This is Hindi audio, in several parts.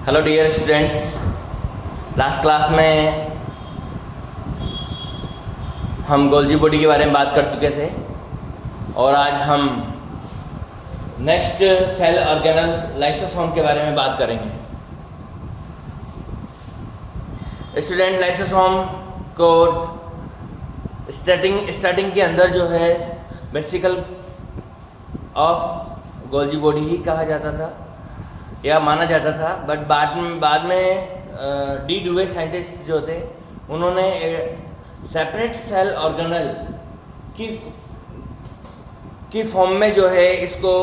Hello dear students, last class में हम गोल्जी बॉडी के बारे में बात कर चुके थे और आज हम नेक्स्ट सेल ऑर्गेनल लाइसोसोम के बारे में बात करेंगे। स्टूडेंट, लाइसोसोम को स्टार्टिंग के अंदर जो है वेसिकल ऑफ गोल्जी बॉडी ही कहा जाता था या माना जाता था, बट बाद में डी ड्यूवे साइंटिस्ट जो थे उन्होंने सेपरेट सेल ऑर्गेनल की फॉर्म में जो है इसको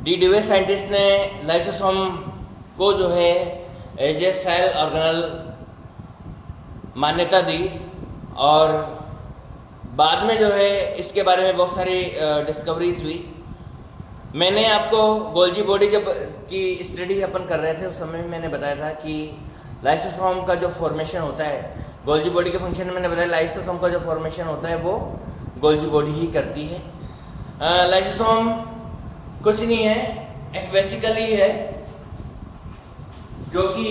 डी ड्यूवे साइंटिस्ट ने लाइसोसोम को जो है एज ए सेल ऑर्गेनल मान्यता दी और बाद में जो है इसके बारे में बहुत सारी डिस्कवरीज हुई। मैंने आपको गोल्जी बॉडी जब की स्टडी अपन कर रहे थे उस समय मैंने बताया था कि लाइसोसोम का जो फॉर्मेशन होता है, गोल्जी बॉडी के फंक्शन में मैंने बताया लाइसोसोम का जो फॉर्मेशन होता है वो गोल्जी बॉडी ही करती है। लाइसोसोम कुछ नहीं है, एक वेसिकल ही है जो कि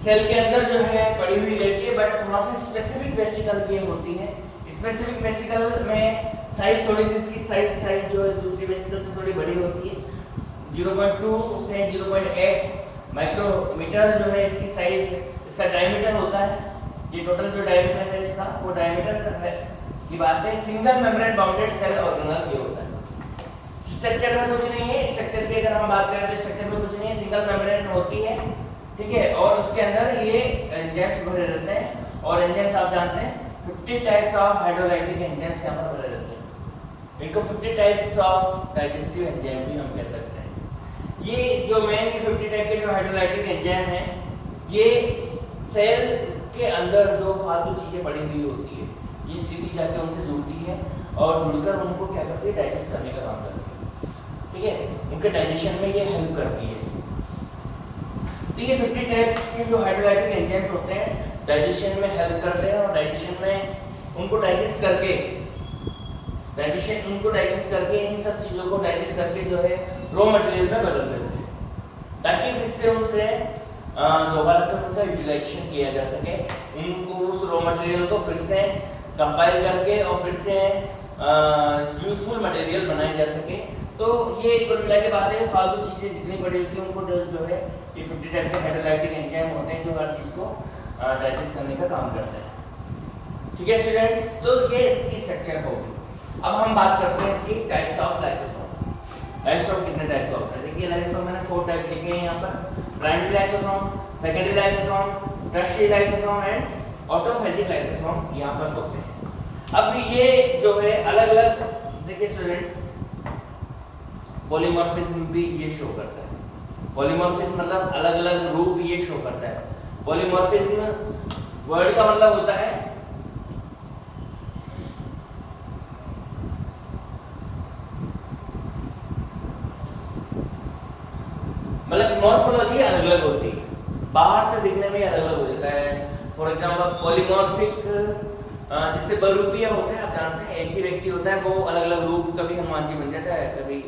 सेल के अंदर जो है पड़ी हुई रहती है, बट थोड़ा सा स्पेसिफिक वेसिकल ये होती है। स्पेसिफिक वेसिकल में साइज थोड़ी सी इसकी साइज जो है दूसरी वेसिकल से थोड़ी बड़ी होती है। 0.2 से 0.8 माइक्रोमीटर जो है इसकी साइज, इसका डायमीटर होता है। ये टोटल जो डायमीटर है इसका वो डायमीटर है की बात है। Single membrane bounded cell organelle ये होता है। स्ट्रक्चर में कुछ नहीं है, स्ट्रक्चर की अगर हम बात करें तो स्ट्रक्चर में कुछ नहीं है, सिंगल मेम्ब्रेन होती है, ठीक है। और उसके अंदर ये एंजाइम्स भरे रहते हैं और एंजाइम्स आप जानते हैं 50 टाइप्स ऑफ हाइड्रोलाइटिक एंजाइम्स यहाँ पर भरे रहते हैं। इनको 50 टाइप्स ऑफ डाइजेस्टिव एंजाइम भी हम कह सकते हैं। ये जो मेन 50 टाइप के जो हाइड्रोलाइटिक एंजाइम हैं, ये सेल के अंदर जो फालतू चीज़ें पड़ी हुई होती है ये सीधी जाके उनसे जुड़ती है और जुड़कर उनको क्या करती है, डाइजेस्ट करने का काम करती है, ठीक है। उनके डाइजेशन में ये हेल्प करती है। तो ये 50 टाइप के जो हाइड्रोलाइटिक एंजाइम्स होते हैं डाइजेशन में हेल्प करते हैं और डाइजेशन में उनको डाइजेस्ट करके इन सब चीज़ों को डाइजेस्ट करके जो है रॉ मटेरियल में बदल देते हैं ताकि फिर से उनसे दोबारा से उनका यूटिलाइजेशन किया जा सके। उनको उस रॉ मटेरियल को फिर से कंपाइल करके और फिर से यूजफुल मटेरियल बनाया जा सके। तो ये कुल मिला के बात है, फालतू चीज़ें जितनी बड़ी होती हैं उनको जो है ये 50 टाइप के हाइड्रोलाइटिक एंजाइम होते हैं जो हर चीज़ को डाइजेस्ट करने का काम करते हैं, ठीक है स्टूडेंट्स। तो ये इसकी स्ट्रक्चर होगी। अब हम बात करते हैं इसकी टाइप्स ऑफ लाइसोसोम। लाइसोसोम कितने टाइप का होता है? देखिए लाइसोसोम मैंने 4 टाइप लिखे हैं यहाँ पर, primary lysosome, secondary lysosome, tertiary lysosome and autophagic lysosome यहाँ पर होते हैं। अब ये जो है अलग अलग, देखिए स्टूडेंट्स, पॉलीमॉर्फिज्म भी ये शो करता है। पॉलीमॉर्फिज्म मतलब अलग अलग रूप ये शो करता है। पॉलीमॉर्फिज्म वर्ड का मतलब होता है मतलब मॉर्फोलॉजी अलग अलग होती है, बाहर से दिखने में अलग अलग हो जाता है। फॉर एग्जांपल पॉलीमॉर्फिक जिससे बहुरूपीय होता है, आप जानते हैं एक ही व्यक्ति होता है वो अलग अलग रूप, कभी हनुमान जी बन जाता है, कभी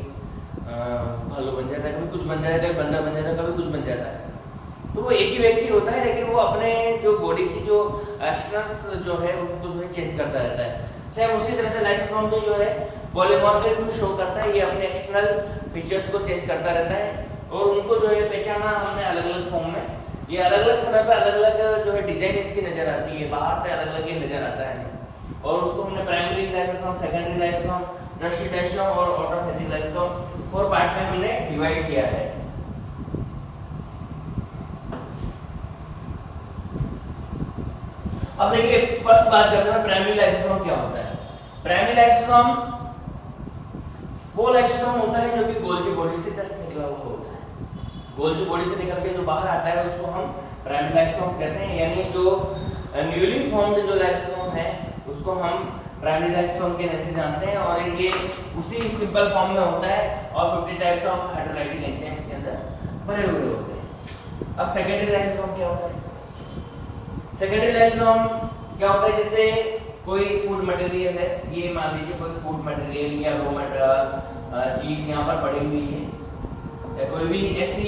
भालू बन जाता है, कभी कुछ बन जाता है, कभी बंदर बन जाता है, कभी कुछ बन जाता है। तो वो एक ही व्यक्ति होता है लेकिन वो अपने जो बॉडी की जो एक्शंस जो है उनको जो है चेंज करता रहता है। सेम उसी तरह से लाइसोसोम भी जो है पॉलीमॉर्फिज्म शो करता है, ये अपने एक्सटर्नल फीचर्स को चेंज करता रहता है और उनको जो है पहचाना हमने अलग अलग फॉर्म में। ये अलग अलग समय पे अलग अलग जो है डिजाइन इसकी नजर आती है, बाहर से अलग अलग ये नजर आता है और उसको हमने primary lysosome, secondary lysosome, tertiary lysosome और ऑटोफेजिक लाइसोसोम 4 पार्ट में हमने डिवाइड किया है। अब देखिए फर्स्ट बात करते हैं प्राइमरी लाइसोसोम क्या होता है। प्राइमरी लाइसोसोम वो लाइसोसोम होता है जो कि गोल्जी बॉडी से जस्ट निकला हुआ होता है। गोल्जी बॉडी से निकल के जो बाहर आता है उसको हम प्राइमरी लाइसोसोम कहते हैं, यानी जो न्यूली फॉर्म्ड जो लाइसोसोम है उसको हम प्राइमरी लाइसोसोम के नाम से जानते हैं और ये उसी सिंपल फॉर्म में होता है और 50 टाइप्स ऑफ हाइड्रोलाइटिक एंजाइम्स के अंदर भरे हुए होते हैं। अब सेकेंडरी लाइसोसोम क्या होता है? सेकेंडरी लाइसोसोम क्या होता है, जैसे कोई फूड मटेरियल है, ये मान लीजिए कोई फूड मटेरियल या रो मटेरियल चीज यहाँ पर पड़ी हुई है, या कोई भी ऐसी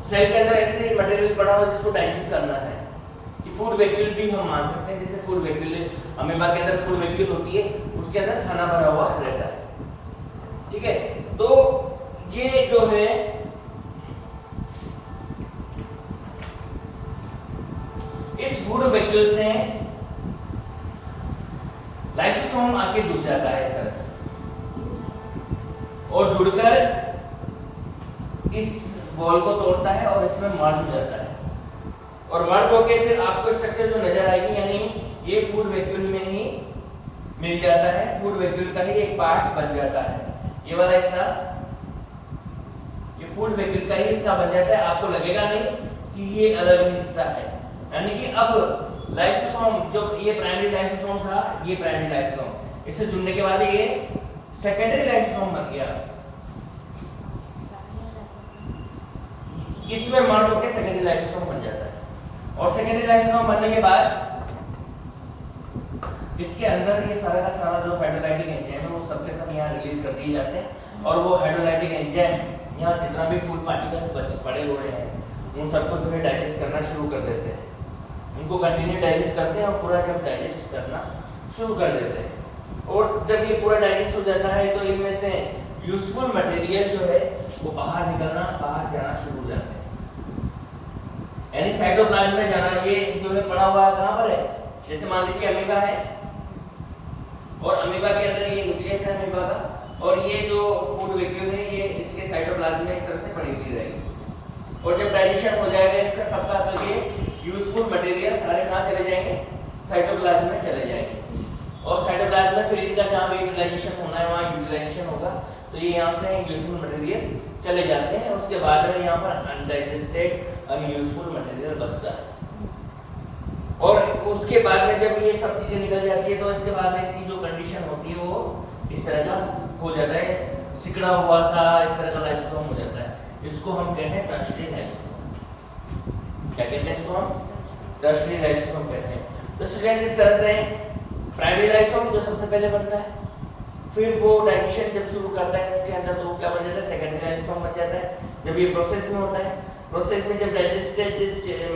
सेल के अंदर ऐसे मटेरियल पड़ा हुआ जिसको डाइजेस्ट करना है, ये फूड वैक्यूल भी हम मान सकते हैं। जैसे फूड वैक्यूल, अमीबा के अंदर फूड वैक्यूल होती है, उसके अंदर खाना भरा हुआ रहता है, ठीक है। तो ये जो है इस फूड वैक्यूल से लाइसोसोम आके जुड़ जाता है इस तरह से, और जुड़कर इस वॉल को तोड़ता है और इसमें मर्ज हो जाता है, और मर्ज होके फिर आपको स्ट्रक्चर जो नजर आएगी, यानी ये फूड वैक्यूल में ही मिल जाता है, फूड वैक्यूल का ही एक पार्ट बन जाता है। ये वाला हिस्सा ये फूड वैक्यूल का ही हिस्सा बन जाता है, आपको लगेगा नहीं कि ये अलग हिस्सा है। यानी कि अब लाइसोसोम, जो ये प्राइमरी लाइसोसोम था, ये प्राइमरी लाइसोसोम, इससे जुड़ने के बाद ये सेकेंडरी लाइसोसोम बन गया, इसमें मर्ज होकर सेकेंडरी लाइसोसोम बन जाता है। और सेकेंडरी लाइसोसोम बनने के बाद इसके अंदर ये सारा का सारा जो हाइड्रोलाइटिक एंजाइम है वो सब के सब यहाँ रिलीज कर दिए जाते हैं, और वो हाइड्रोलाइटिक एंजाइम यहाँ जितना भी फूड पार्टिकल्स पड़े हुए हैं उन सबको जो है डाइजेस्ट करना शुरू कर देते हैं, उनको कंटिन्यू डाइजेस्ट करते हैं, और पूरा जब डाइजेस्ट करना शुरू कर देते हैं, और जब ये पूरा डाइजेस्ट हो जाता है तो इनमें से यूजफुल मटेरियल जो है वो बाहर जाना शुरू हो जाते हैं, यानी साइटोप्लाज्म में जाना। ये जो है पड़ा हुआ है कहाँ पर है, जैसे मान लीजिए अमीबा है, और अमीबा के अंदर ये न्यूक्लियस है अमीबा का, और ये जो फूड वैक्यूल है ये इसके साइटोप्लाज्म में इस तरह से पड़ी हुई रहेगी, और जब डाइजेशन हो जाएगा इसका सबका, तो ये यूजफुल मटेरियल सारे कहाँ चले जाएंगे, साइटोप्लाज्म में चले जाएंगे, और साइटोप्लाज्म में फिर इनका जहाँ भी यूटिलाइजेशन होना है वहाँ यूटिलाइजेशन होगा, तो ये यहाँ से यूजफुल मटेरियल चले जाते हैं। उसके बाद में यहाँ पर अनडाइजेस्टेड अनयूजफुल मटेरियल बचता है, और उसके बाद में जब ये सब चीजें निकल जाती है तो इसके बाद में इसकी जो कंडीशन होती है वो इस तरह का हो जाता है, सिकड़ा हुआ सा इस तरह का लाइसोसोम हो जाता है, इसको हम कहते हैं टर्शियरी लाइसोसोम। क्या कहते हैं इसको हम? टर्शियरी लाइसोसोम कहते हैं। तो स्टूडेंट्स इस तरह से प्राइमरी लाइसोसोम जो सबसे पहले बनता है, फिर वो डाइजेशन जब शुरू करता है इसके अंदर तो क्या बन जाता है, सेकेंडरी लाइसोसोम बन जाता है। जब ये प्रोसेस में होता है, प्रोसेस में जब डाइजेस्टेड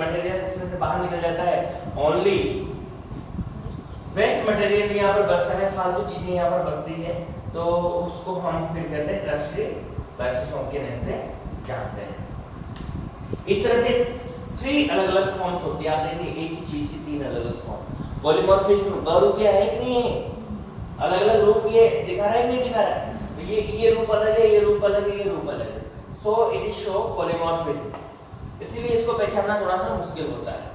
मटेरियल इसमें से बाहर निकल जाता है, ओनली वेस्ट मटेरियल यहाँ पर बचता है, फालतू चीजें यहाँ पर बचती है, तो उसको हम फिर कहते हैं टर्शियरी लाइसोसोम के नाम से जानते हैं। इस तरह से 3 अलग-अलग फॉर्म्स होती है। आप देखिए एक ही चीज की 3 अलग-अलग फॉर्म। पॉलीमॉर्फिज्म बहुरूप है कि नहीं है? अलग-अलग रूप ये दिखा रहा है कि नहीं दिखा रहा है? तो ये रूप अलग है, ये रूप अलग है, ये रूप अलग है। So it is show polymorphism, इसीलिए इसको पहचानना थोड़ा सा मुश्किल होता है।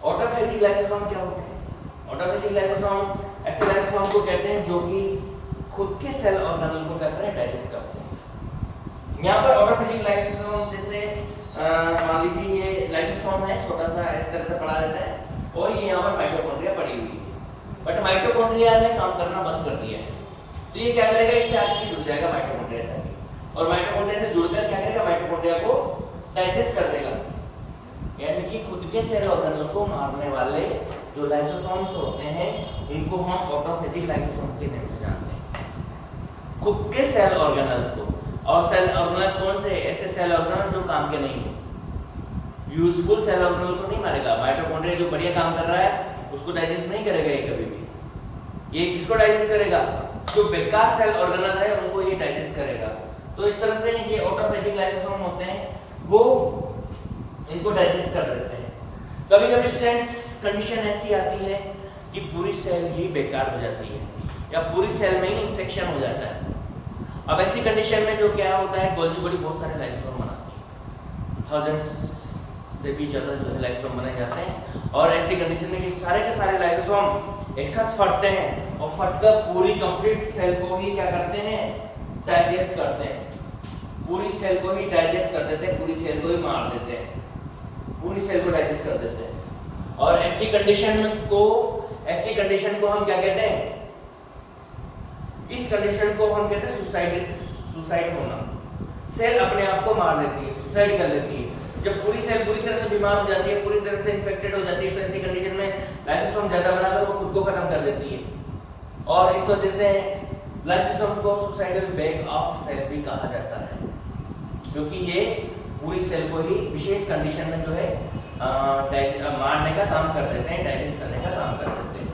ऑटोफेजिक लाइसोसोम क्या होते हैं? ऑटोफेजिक लाइसोसोम ऐसे लाइसोसोम को कहते हैं जो कि खुद के सेल ऑर्गेनल को क्या करते हैं, डाइजेस्ट करते हैं। यहाँ पर ऑटोफेजिक लाइसोसोम जैसे मान लीजिए ये लाइसोसोम है, छोटा सा इस तरह से पड़ा रहता है, और ये यहाँ पर माइटोकॉन्ड्रिया पड़ी हुई है, बट माइटोकॉन्ड्रिया ने काम करना बंद कर दिया है, तो ये क्या करेगा, इससे आगे जुड़ जाएगा माइटोकॉन्ड्रिया से, और माइटोकॉन्ड्रिया से जुड़कर क्या करेगा, माइटोकॉन्ड्रिया को डाइजेस्ट कर देगा। यानी कि खुद के सेल ऑर्गेनल को मारने वाले जो लाइसोसोम्स होते हैं उनको हम ऑटोफेजिक लाइसोसोम के नाम से जानते हैं, खुद के सेल ऑर्गेनल्स को। और सेल ऑर्गेनल्स कौन से? ऐसे सेल ऑर्गेनल जो काम के नहीं है, यूजफुल सेल ऑर्गेनल को नहीं मारेगा। माइटोकॉन्ड्रिया जो बढ़िया काम कर रहा है उसको डाइजेस्ट नहीं करेगा ये कभी भी। ये किसको डाइजेस्ट करेगा? जो बेकार सेल ऑर्गेनल है उनको ये डाइजेस्ट करेगा। तो इस तरह से ये ऑटोफेजिक लाइसोसोम होते हैं, वो इनको डाइजेस्ट कर देते हैं। कभी-कभी स्टूडेंट्स कंडीशन ऐसी आती है कि पूरी सेल ही बेकार हो जाती है, या पूरी सेल में ही इन्फेक्शन हो जाता है। अब ऐसी कंडीशन में जो क्या होता है, गोल्जी बॉडी बहुत सारे लाइसोसोम बनाती है, थाउजेंड्स से भी ज़्यादा जो है लाइसोसोम बनाए जाते हैं, और ऐसी कंडीशन में कि सारे के सारे लाइसोसोम एक साथ फटते हैं, और फटकर पूरी कंप्लीट सेल को ही क्या करते हैं, डाइजेस्ट करते हैं, पूरी सेल को ही डाइजेस्ट कर देते हैं, पूरी सेल को ही मार देते हैं, पूरी सेल को डाइजेस्ट कर देते हैं। और ऐसी कंडीशन को हम क्या कहते हैं, इस कंडीशन को हम कहते हैं सुसाइड होना। सेल अपने आप को मार लेती है, सुसाइड कर लेती है। जब पूरी सेल पूरी तरह से बीमार हो जाती है, पूरी तरह से इन्फेक्टेड हो जाती है, तो ऐसी कंडीशन में लाइसोसोम ज्यादा बनाकर वो खुद को खत्म कर देती है, और इस वजह से लाइसोसोम को सुसाइडल बैग ऑफ सेल भी कहा जाता है, क्योंकि ये पूरी सेल को ही विशेष कंडीशन में जो है मारने का काम कर देते हैं, डाइजेस्ट करने का काम कर देते हैं।